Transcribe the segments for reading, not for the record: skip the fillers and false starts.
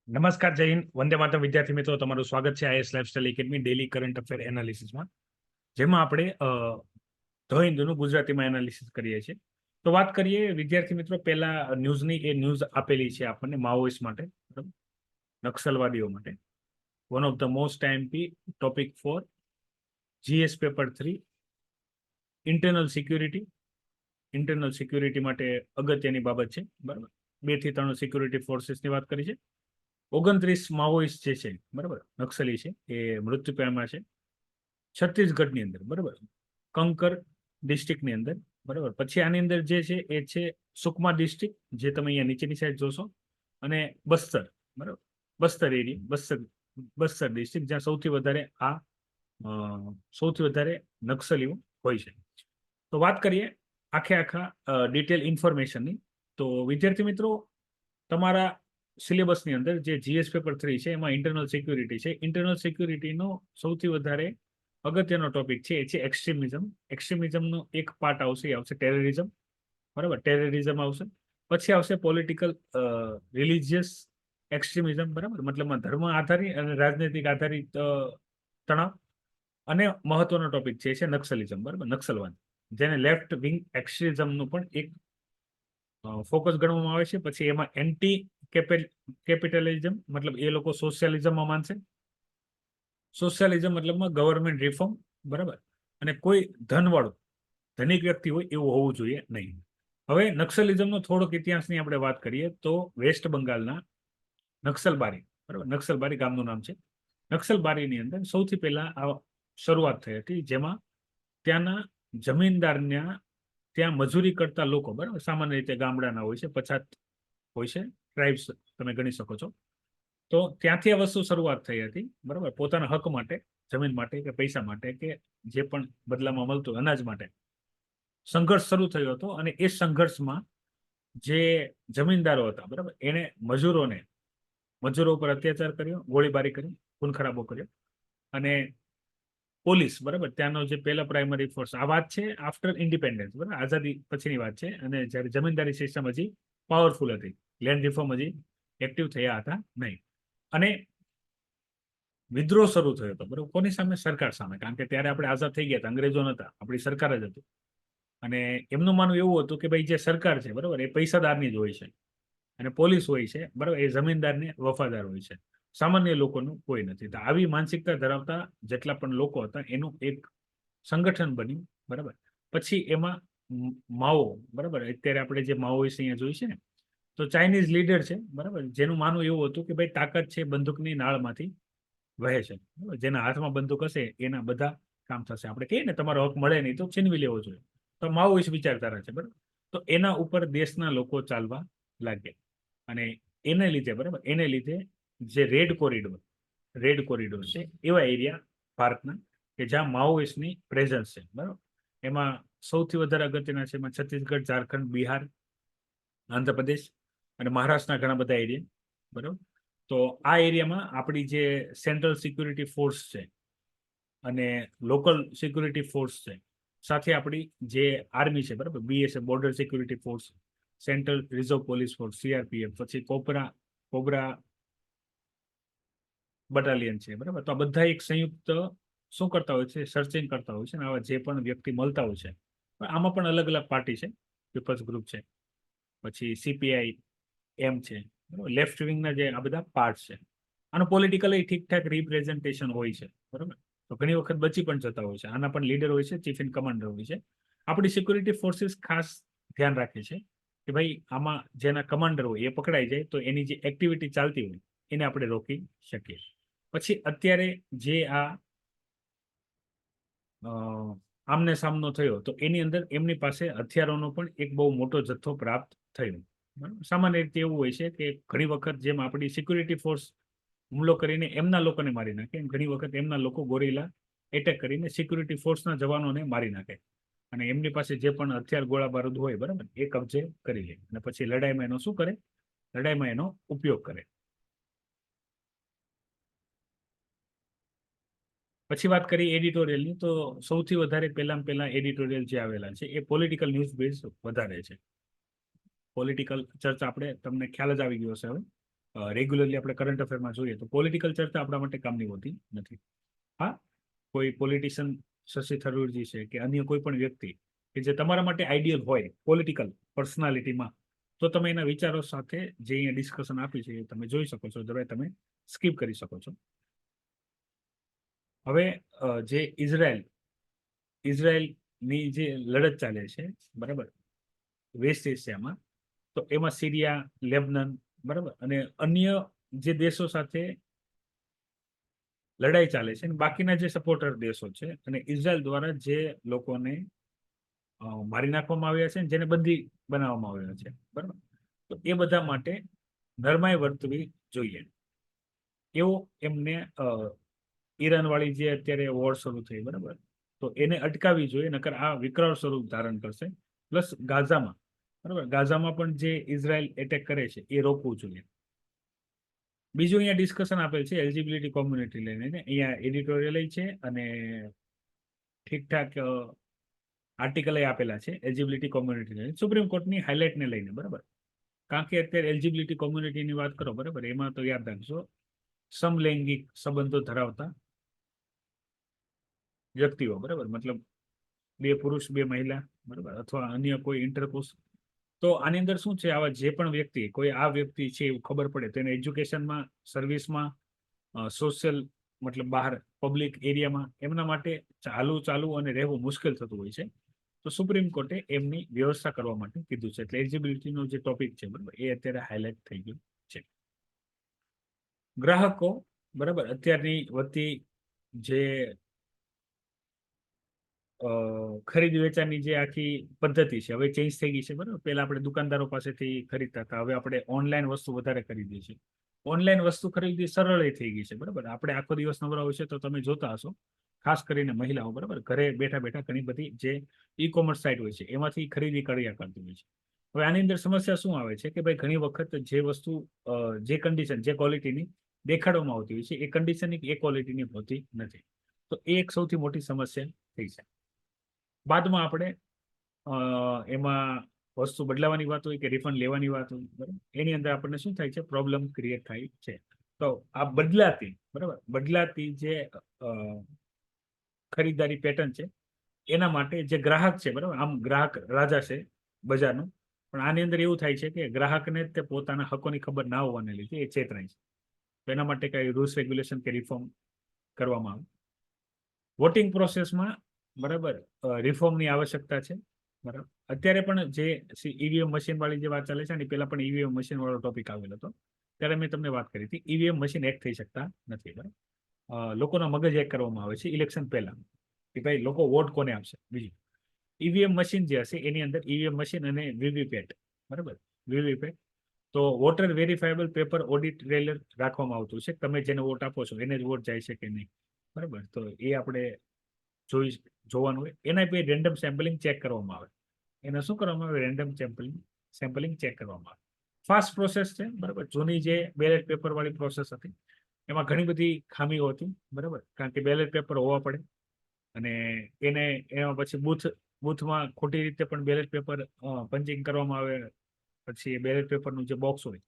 નમસ્કાર, જય હિન્દ, વંદે માતરમ. વિદ્યાર્થી મિત્રો, તમારું સ્વાગત છે IS lifestyle academy daily current affair એનાલિસિસમાં, જેમાં આપણે ધ હિન્દુનું ગુજરાતીમાં એનાલિસિસ કરીએ છીએ. તો વાત કરીએ વિદ્યાર્થી મિત્રો, પહેલા ન્યૂઝની. એ ન્યૂઝ આપેલી છે આપણને માઓઇસ્ટ માટે, બરાબર, નક્સલવાદીઓ માટે. One of the most IMP topic for GS paper 3, internal security. Internal security માટે અગત્યની બાબત છે, બરાબર. 2 થી 3 સિક્યુરિટી ફોર્સીસની વાત કરી છે. 29 માઓઇસ્ટ જે છે, બરાબર, નક્સલી છે, એ મૃત્યુ પામ્યા છે છત્તીસગઢની અંદર, બરાબર, કંકર ડિસ્ટ્રિક્ટની અંદર, બરાબર. પછી આની અંદર જે છે એ છે સુકમા ડિસ્ટ્રિક્ટ, જે તમે અહીંયા નીચેની સાઈડ જોશો, અને બસ્તર, બરાબર, બસ્તર એરિયા, બસ્તર ડિસ્ટ્રિક્ટ, જ્યાં સૌથી વધારે નક્સલીઓ હોય છે. તો વાત કરીએ આખા ડિટેલ ઇન્ફોર્મેશનની. તો વિદ્યાર્થી મિત્રો, તમારા સિલેબસની અંદર જે જીએસ પેપર 3 છે, એમાં ઇન્ટરનલ સિક્યુરિટી છે. ઇન્ટરનલ સિક્યુરિટીનો સૌથી વધારે અગત્યનો ટોપિક છે એ છે એક્સ્ટ્રીમિઝમ. એક્સ્ટ્રીમિઝમનો એક પાર્ટ આવશે, એ આવશે ટેરરિઝમ, બરાબર. ટેરરિઝમ આવશે, પછી આવશે પોલિટિકલ રિલિજિયસ એક્સ્ટ્રીમિઝમ, બરાબર, મતલબમાં ધર્મ આધારિત અને રાજનૈતિક આધારિત તણાવ. અને મહત્વનો ટોપિક છે નક્સલિઝમ, બરાબર, નક્સલવાદ, જેને લેફ્ટ વિંગ એક્સ્ટ્રીમિઝમનું પણ એક ફોકસ ગણવામાં આવે છે. પછી એમાં એન્ટી કેપિટલિઝમ, મતલબ એ લોકો સોશિયાલિઝમમાં માનશે. સોશિયાલિઝમ મતલબમાં ગવર્મેન્ટ રિફોર્મ, બરાબર, અને કોઈ ધનવાળું ધનિક વ્યક્તિ હોય એવું હોવું જોઈએ નહીં. હવે નક્સલિઝમનો થોડોક ઇતિહાસની આપણે વાત કરીએ તો વેસ્ટ બંગાળના નક્સલબારી, બરાબર, નક્સલબારી ગામનું નામ છે. નક્સલબારીની અંદર સૌથી પહેલા આ શરૂઆત થઈ હતી, જેમાં ત્યાંના જમીનદારના ત્યાં મજૂરી કરતા લોકો, બરાબર, સામાન્ય રીતે ગામડાના હોય છે, પછાત હોય છે, ટ્રાઇબ્સ તમે ગણી શકો છો. તો ત્યાંથી આ વસ્તુ શરૂઆત થઈ હતી, બરાબર, પોતાના હક માટે, જમીન માટે કે પૈસા માટે કે જે પણ બદલામાં મળતું અનાજ માટે સંઘર્ષ શરૂ થયો હતો. અને એ સંઘર્ષમાં જે જમીનદારો હતા, બરાબર, એને મજૂરો ઉપર અત્યાચાર કર્યો, ગોળીબારી કરી, ખૂન ખરાબો કર્યો. અને પોલીસ, બરાબર, ત્યાંનો જે પહેલા પ્રાઇમરી ફોર્સ, આ વાત છે આફ્ટર ઇન્ડિપેન્ડન્સ, બરાબર, આઝાદી પછીની વાત છે. અને જ્યારે જમીનદારી સિસ્ટમ હજી પાવરફુલ હતી, લેન્ડ રિફોર્મ હજી એક્ટિવ થયા હતા નહીં. અને વિદ્રોહ શરૂ થયો હતો, બરાબર, કોની સામે? સરકાર સામે. કારણ કે ત્યારે આપણે આઝાદ થઈ ગયા હતા, અંગ્રેજો નતા, આપણી સરકાર જ હતી. અને એમનું માનવું એવું હતું કે ભાઈ જે સરકાર છે, બરાબર, એ પૈસાદારની જ હોય છે, અને પોલીસ હોય છે, બરાબર, એ જમીનદારને વફાદાર હોય છે, સામાન્ય લોકોનું કોઈ નથી. તો આવી માનસિકતા ધરાવતા જેટલા પણ લોકો હતા એનું એક સંગઠન બન્યું, બરાબર. પછી એમાં માઓ, બરાબર, અત્યારે આપણે જે માઓઇસ્ટ અહીંયા જોઈ છે ને, તો ચાઇનીઝ લીડર છે, બરાબર, જેનું માનવું એવું હતું કે ભાઈ તાકાત છે બંદૂકની નાળમાંથી વહે છે, બરાબર, જેના હાથમાં બંદૂક હશે એના બધા કામ થશે. આપણે કહીએ ને તમારો હક મળે નહીં તો છીનવી લેવો જોઈએ, તો માઓઇસ્ટ વિચારધારા છે, બરાબર. તો એના ઉપર દેશના લોકો ચાલવા લાગ્યા. અને એને લીધે, બરાબર, એને લીધે જે રેડ કોરિડોર છે એવા એરિયા ભારતના કે જ્યાં માઓઇસ્ટની પ્રેઝન્સ છે, બરાબર. એમાં સૌથી વધારે અગત્યના છે એમાં છત્તીસગઢ, ઝારખંડ, બિહાર, આંધ્રપ્રદેશ અને મહારાષ્ટ્રના ઘણા બધા એરિયા, બરાબર. તો આ એરિયામાં આપણી જે સેન્ટ્રલ સિક્યુરિટી ફોર્સ છે અને લોકલ સિક્યુરિટી ફોર્સ છે, સાથે આપણી જે આર્મી છે, બરાબર, BSF, border security force, central reserve police force, CRPF, પછી કોબરા બટાલિયન છે, બરાબર. તો આ બધા એક સંયુક્ત શું કરતા હોય છે? સર્ચિંગ કરતા હોય છે, અને આવા જે પણ વ્યક્તિ મળતા હોય છે. આમાં પણ અલગ અલગ પાર્ટી છે, પીપલ્સ ગ્રુપ છે, પછી સીપીઆઈ એમ છે, લેફ્ટ વિંગના જે આ બધા પાર્ટ છે. આનું પોલિટિકલી ઠીકઠાક રિપ્રેઝન્ટેશન હોય છે, બરાબર. તો ઘણી વખત બચી પણ જતા હોય છે. આના પણ લીડર હોય છે, ચીફ ઇન કમાન્ડર હોય છે. આપણી સિક્યુરિટી ફોર્સિસ ખાસ ધ્યાન રાખે છે કે ભાઈ આમાં જેના કમાન્ડર હોય એ પકડાઈ જાય તો એની જે એક્ટિવિટી ચાલતી હોય એને આપણે રોકી શકીએ. પછી અત્યારે જે આ આમને સામનો થયો તો એની અંદર એમની પાસે હથિયારોનો પણ એક બહુ મોટો જથ્થો પ્રાપ્ત થયો. સામાન્ય રીતે એવું હોય છે કે ઘણી વખત જેમ આપણી સિક્યુરિટી ફોર્સ હુમલો કરીને એમના લોકોને મારી નાખે, એમ ઘણી વખત એમના લોકો ગોરીલા એટેક કરીને સિક્યુરિટી ફોર્સના જવાનોને મારી નાખે, અને એમની પાસે જે પણ હથિયાર, ગોળા બારૂદ હોય, બરાબર, એ કબજે કરી લે, અને પછી લડાઈમાં એનો શું કરે? લડાઈમાં એનો ઉપયોગ કરે. પછી વાત કરીએ એડિટોરિયલની, તો સૌથી વધારે પહેલા એડિટોરિયલ જે આવેલા છે એ પોલિટિકલ ન્યૂઝ બેઝ વધારે છે. પોલિટિકલ ચર્ચા આપણે તમને ખ્યાલ જ આવી ગયો હશે હવે. રેગ્યુલરલી આપણે કરંટ અફેરમાં જોઈએ તો પોલિટિકલ ચર્ચા આપણા માટે કામની હોતી નથી. હા, કોઈ પોલિટિશિયન શશી થરૂરજી છે કે અન્ય કોઈ પણ વ્યક્તિ કે જે તમારા માટે આઈડિયલ હોય પોલિટિકલ પર્સનાલિટીમાં, તો તમે એના વિચારો સાથે જે અહીંયા ડિસ્કશન આપ્યું છે એ તમે જોઈ શકો છો, અદરવાઇઝ તમે સ્કીપ કરી શકો છો. હવે જે ઇઝરાયલની જે લડત ચાલે છે, બરાબર, વેસ્ટ એશિયામાં, તો એમાં સિરિયા, લેબનન, બરાબર, અને અન્ય જે દેશો સાથે લડાઈ ચાલે છે, અને બાકીના જે સપોર્ટર દેશો છે, અને ઇઝરાયલ દ્વારા જે લોકોને મારી નાખવામાં આવ્યા છે, જેને બંદી બનાવવામાં આવ્યા છે, બરાબર, તો એ બધા માટે નરમાઈ વર્તવી જોઈએ. એવો એમને ઈરાન વાળી જે અત્યારે વોર શરૂ થઈ, બરાબર, તો એને અટકાવવી જોઈએ, નકર આ વિકરાળ સ્વરૂપ ધારણ કરશે. પ્લસ ગાઝામાં, બરાબર, ગાઝામાં પણ જે ઇઝરાયલ એટેક કરે છે એ રોકવું જોઈએ. બીજું અહીંયા ડિસ્કશન આપેલ છે એલજીબીટી કોમ્યુનિટી લઈને, અહીંયા એડિટોરિયલ છે અને ઠીકઠાક આર્ટિકલ આપેલા છે એલજીબીટી કોમ્યુનિટી લઈને, સુપ્રીમ કોર્ટની હાઇલાઇટને લઈને, બરાબર. કારણ કે અત્યારે એલજીબીટી કોમ્યુનિટીની વાત કરો, બરાબર, એમાં તો યાદ રાખજો સમલૈંગિક સંબંધો ધરાવતા વ્યક્તિઓ, બરાબર, મતલબ 2 પુરુષ 2 મહિલા, બરાબર, અથવા અન્ય કોઈ ઇન્ટરકોર્સ. તો આની અંદર શું છે, આવા જે પણ વ્યક્તિ, કોઈ આ વ્યક્તિ છે એવું ખબર પડે તો એને એજ્યુકેશનમાં, સર્વિસમાં, સોશિયલ મતલબ બહાર પબ્લિક એરિયામાં એમના માટે ચાલુ અને રહેવું મુશ્કેલ થતું હોય છે. તો સુપ્રીમ કોર્ટે એમની વ્યવસ્થા કરવા માટે કીધું છે. એટલે એલિજિબિલિટીનો જે ટોપિક છે, બરાબર, એ અત્યારે હાઇલાઇટ થઈ ગયું છે. ગ્રાહકો, બરાબર, અત્યારની વધતી જે ખરીદ વેચાણની જે આખી પદ્ધતિ છે હવે ચેન્જ થઈ ગઈ છે, બરાબર. પહેલા આપણે દુકાનદારો પાસેથી ખરીદતા હતા, હવે આપણે ઓનલાઈન વસ્તુ વધારે ખરીદીએ છીએ. ઓનલાઈન વસ્તુ ખરીદવી સરળ થઈ ગઈ છે, બરાબર. આપણે આખો દિવસ નવરા હોય છે તો તમે જોતા હશો, ખાસ કરીને મહિલાઓ, બરાબર, ઘરે બેઠા બેઠા ઘણી બધી જે ઈ કોમર્સ સાઇટ હોય છે એમાંથી ખરીદી કર્યા કરતી હોય છે. હવે આની અંદર સમસ્યા શું આવે છે કે ભાઈ ઘણી વખત જે વસ્તુ જે કન્ડિશન, જે ક્વોલિટીની દેખાડવામાં આવતી હોય છે એ કન્ડિશનની એ ક્વોલિટીની હોતી નથી. તો એ એક સૌથી મોટી સમસ્યા થઈ છે. બાદમાં આપણે એમાં વસ્તુ બદલાવાની વાત હોય કે રિફંડ લેવાની વાત હોય, બરાબર, એની અંદર આપણને શું થાય છે, પ્રોબ્લેમ ક્રિએટ થાય છે. તો આ બદલાતી જે ખરીદદારી પેટર્ન છે એના માટે જે ગ્રાહક છે, બરાબર, આમ ગ્રાહક રાજા છે બજારનું, પણ આની અંદર એવું થાય છે કે ગ્રાહકને તે પોતાના હકોની ખબર ના હોવાને લીધે એ છેતરાય છે. તો એના માટે કઈ રૂલ્સ રેગ્યુલેશન કે રિફોર્મ કરવામાં આવે. વોટિંગ પ્રોસેસમાં, બરાબર, રિફોર્મની આવશ્યકતા છે, બરાબર. અત્યારે પણ જે ઈવીએમ મશીન વાળી જે વાત ચાલે છે ને, પહેલા પણ ઈવીએમ મશીન વાળો ટોપિક આવેલો હતો, ત્યારે મેં તમને વાત કરી હતી ઈવીએમ મશીન હેક થઈ શકતા નથી, બરાબર. લોકોના મગજ હેક કરવામાં આવે છે ઇલેક્શન પહેલા કે ભાઈ લોકો વોટ કોને આપશે. બીજું ઈવીએમ મશીન જે હશે એની અંદર ઈવીએમ મશીન અને વીવીપેટ, બરાબર, વીવીપેટ, તો water verifiable paper audit trailer રાખવામાં આવતું છે. તમે જેને વોટ આપો છો એને જ વોટ જાય છે કે નહીં, બરાબર, તો એ આપણે જોવાનું હોય. એના પછી રેન્ડમ સેમ્પલિંગ ચેક કરવામાં આવે. એને શું કરવામાં આવે, રેન્ડમ સેમ્પલિંગ ચેક કરવામાં આવે. ફાસ્ટ પ્રોસેસ છે, બરાબર. જૂની જે બેલેટ પેપર વાળી પ્રોસેસ હતી એમાં ઘણી બધી ખામીઓ હતી, બરાબર, કારણ કે બેલેટ પેપર હોવા પડે અને એમાં પછી બૂથમાં ખોટી રીતે પણ બેલેટ પેપર પંચિંગ કરવામાં આવે, પછી બેલેટ પેપરનું જે બોક્સ હોય,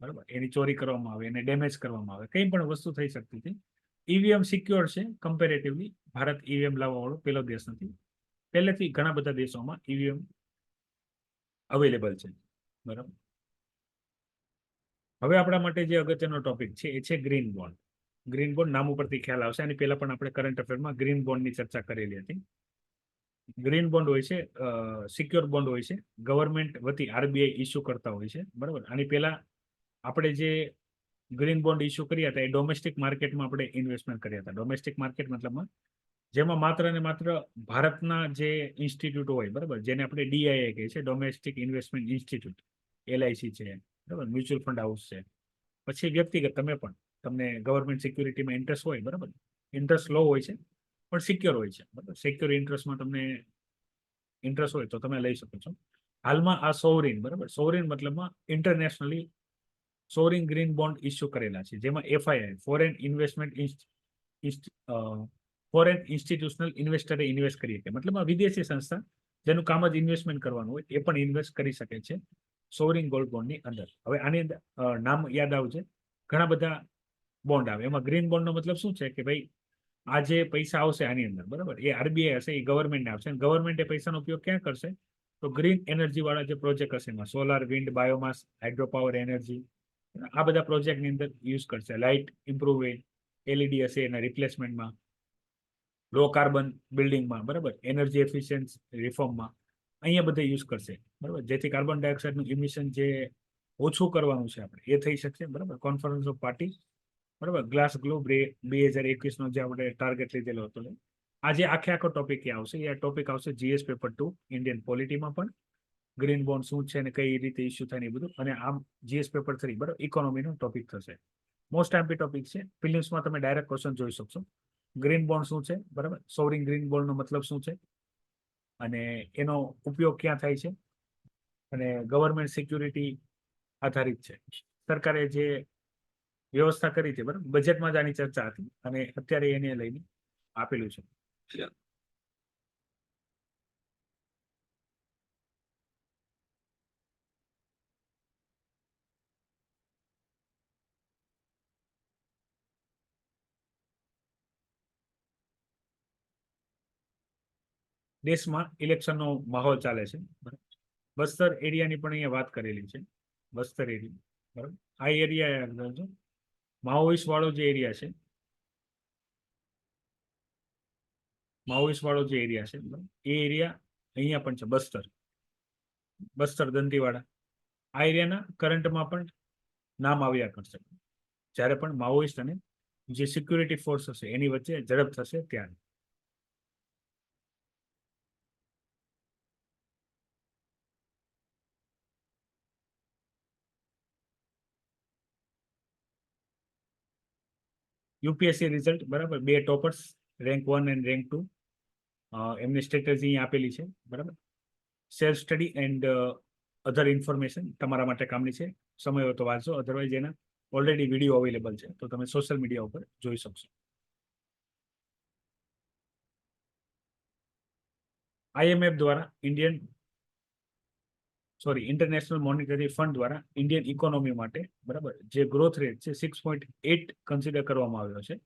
બરાબર, એની ચોરી કરવામાં આવે, એને ડેમેજ કરવામાં આવે, કંઈ પણ વસ્તુ થઈ શકતી હતી. ઈવીએમ સિક્યોર છે કમ્પેરેટિવલી. ભારત ઈવીએમ લાવવા વાળો પહેલો દેશ નથી. પહેલેથી ઘણા બધા દેશોમાં ઈવીએમ અવેલેબલ છે, બરાબર. હવે આપણા માટે જે અગત્યનો ટોપિક છે એ છે ગ્રીન બોન્ડ. ગ્રીન બોન્ડ નામ ઉપરથી ખ્યાલ આવશે. આની પહેલા પણ આપણે કરંટ અફેરમાં ગ્રીન બોન્ડની ચર્ચા કરેલી હતી. ગ્રીન બોન્ડ હોય છે, સિક્યોર બોન્ડ હોય છે, ગવર્મેન્ટ વતી આરબીઆઈ ઇસ્યુ કરતા હોય છે, બરાબર. આની પહેલા આપણે જે ગ્રીન બોન્ડ ઇસ્યુ કર્યા હતા એ ડોમેસ્ટિક માર્કેટમાં આપણે ઇન્વેસ્ટમેન્ટ કર્યા હતા. ડોમેસ્ટિક માર્કેટ મતલબમાં જેમાં માત્ર ને માત્ર ભારતના જે ઇન્સ્ટિટ્યૂટ હોય, બરાબર, જેને આપણે ડીઆઈએ કહીએ છીએ, ડોમેસ્ટિક ઇન્વેસ્ટમેન્ટ ઇન્સ્ટિટ્યૂટ, એલઆઈસી છે, બરાબર, મ્યુચ્યુઅલ ફંડ હાઉસ છે, પછી વ્યક્તિગત તમને ગવર્મેન્ટ સિક્યુરિટીમાં ઇન્ટરેસ્ટ હોય, બરાબર, ઇન્ટરેસ્ટ લો હોય છે પણ સિક્યોર હોય છે, બરાબર. સિક્યોર ઇન્ટરેસ્ટમાં તમને ઇન્ટરેસ્ટ હોય તો તમે લઈ શકો છો. હાલમાં આ સોવરિન, બરાબર, સોવરિન મતલબમાં internationally sovereign green bond issue કરેલા છે, જેમાં એફઆઈઆઈ ફોરેન ઇન્સ્ટિટ્યુશનલ ઇન્વેસ્ટરે ઇન્વેસ્ટ કરી શકે. મતલબ વિદેશી સંસ્થા જેનું કામ જ ઇન્વેસ્ટમેન્ટ કરવાનું હોય એ પણ ઇન્વેસ્ટ કરી શકે છે સોવરિન ગોલ્ડ બોન્ડની અંદર. હવે આની અંદર નામ યાદ આવશે, ઘણા બધા બોન્ડ આવે. એમાં ગ્રીન બોન્ડનો મતલબ શું છે કે ભાઈ આ જે પૈસા આવશે આની અંદર, બરાબર, એ આરબીઆઈ હશે, એ ગવર્મેન્ટને આવશે, અને ગવર્મેન્ટ એ પૈસાનો ઉપયોગ ક્યાં કરશે? તો ગ્રીન એનર્જી વાળા જે પ્રોજેક્ટ હશે એમાં solar, wind, biomass, hydro power energy, આ બધા પ્રોજેક્ટની અંદર યુઝ કરશે. લાઇટ ઇમ્પ્રુવ, એલઈડી હશે એના રિપ્લેસમેન્ટમાં, લો કાર્બન બિલ્ડિંગમાં, બરાબર, એનર્જી એફિશિયન્ટ રિફોર્મમાં, અહીંયા બધે યુઝ કરશે, બરાબર, જેથી કાર્બન ડાયોક્સાઇડનું ઇમિશન જે ઓછું કરવાનું છે આપણે એ થઈ શકશે, બરાબર. કોન્ફરન્સ ઓફ પાર્ટી, બરાબર, ગ્લાસ ગ્લો 2021નો જે આપણે ટાર્ગેટ લીધેલો હતો. આજે આખો ટોપિક એ આવશે. એ ટોપિક આવશે GS પેપર 2 ઇન્ડિયન પોલિટીમાં પણ. ગ્રીન બોન્ડ શું છે અને કઈ રીતે ઇસ્યુ થાય ને એ બધું. અને આમ GS પેપર 3, બરાબર, ઇકોનોમીનો ટોપિક થશે. મોસ્ટ એમ્પી ટોપિક છે. ફિલિમ્સમાં તમે ડાયરેક્ટ ક્વેશ્ચન જોઈ શકશો. ગ્રીન બોન્ડ શું છે, બરાબર, સોવરિંગ ગ્રીન બોન્ડનો મતલબ શું છે અને એનો ઉપયોગ ક્યાં થાય છે, અને ગવર્મેન્ટ સિક્યુરિટી આધારિત છે. સરકારે જે વ્યવસ્થા કરી છે, બરાબર, બજેટમાં જ આની ચર્ચા હતી અને અત્યારે એને લઈને આપેલું છે. દેશમાં ઇલેક્શનનો માહોલ ચાલે છે, બરાબર. બસ્તર એરિયાની પણ અહીંયા વાત કરેલી છે. બસ્તર એરિયા, બરાબર, આ એરિયા માઓઇસ્ટ વાળો જે એરિયા છે, માઓઇસ્ટ વાળો જે એરિયા છે, એ એરિયા અહીંયા પણ છે. બસ્તર દંતીવાડા, આ એરિયાના કરંટમાં પણ નામ આવ્યા કરશે જ્યારે પણ માઓઇસ્ટ અને જે સિક્યુરિટી ફોર્સ હશે એની વચ્ચે ઝડપ થશે ત્યારે. યુપીએસસી રિઝલ્ટ, બરાબર, 2 ટોપર્સ, રેન્ક 1 એન્ડ રેન્ક 2, એમની સ્ટ્રેટેજી આપેલી છે, બરાબર. Self study and other information તમારા માટે કામની છે. સમય હોય તો વાંચો, અધરવાઇઝ એના ઓલરેડી વિડીયો અવેલેબલ છે, તો તમે સોશિયલ મીડિયા ઉપર જોઈ શકશો. IMF દ્વારા ઇન્ટરનેશનલ મોનિટરી ફંડ દ્વારા ઇન્ડિયન ઇકોનોમી માટે, બરાબર, જે ગ્રોથ રેટ છે 6.8 કન્સિડર કરવામાં આવ્યો છે.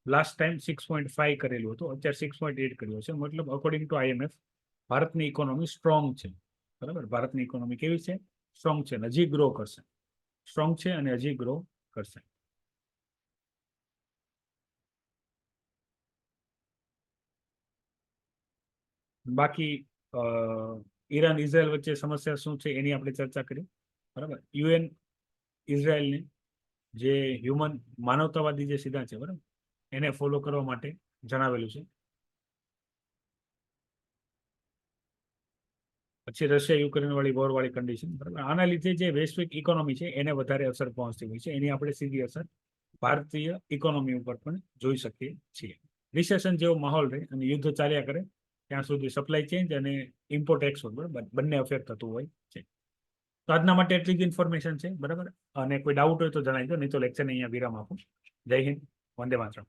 લાસ્ટ ટાઈમ 6.5 કરેલું હતું, અત્યારે 6.8 કર્યો છે. મતલબ અકોર્ડિંગ ટુ IMF ભારતની ઇકોનોમી સ્ટ્રોંગ છે, બરાબર. ભારતની ઇકોનોમી કેવી છે? સ્ટ્રોંગ છે, હજી ગ્રો કરશે. સ્ટ્રોંગ છે અને હજી ગ્રો કરશે. બાકી ઈરાન ઇઝરાયલ વચ્ચે સમસ્યા શું છે એની આપણે ચર્ચા કરી, બરાબર. UN ઇઝરાયલને જે માનવતાવાદી જે સિદ્ધાંત છે, બરાબર, એને ફોલો કરવા માટે જણાવેલું છે. પછી રશિયા યુક્રેન વાળી વોર વાળી કન્ડિશન, બરાબર. આના લીધે જે વૈશ્વિક ઇકોનોમી છે એને વધારે અસર પહોંચતી હોય છે. એની આપણે સીધી અસર ભારતીય ઇકોનોમી ઉપર પણ જોઈ શકીએ છીએ. રિસેશન જેવો માહોલ રહે અને યુદ્ધ ચાલ્યા કરે ત્યાં સુધી સપ્લાય ચેન્જ અને ઇમ્પોર્ટ એક્સપોર્ટ, બરાબર, બંને અફેક્ટ થતું હોય છે. તો આજના માટે એટલી જ ઇન્ફોર્મેશન છે, બરાબર. અને કોઈ ડાઉટ હોય તો જણાવી દો, નહીં તો લેક્ચરને અહીંયા વિરામ આપું. જય હિન્દ, વંદે માતરમ.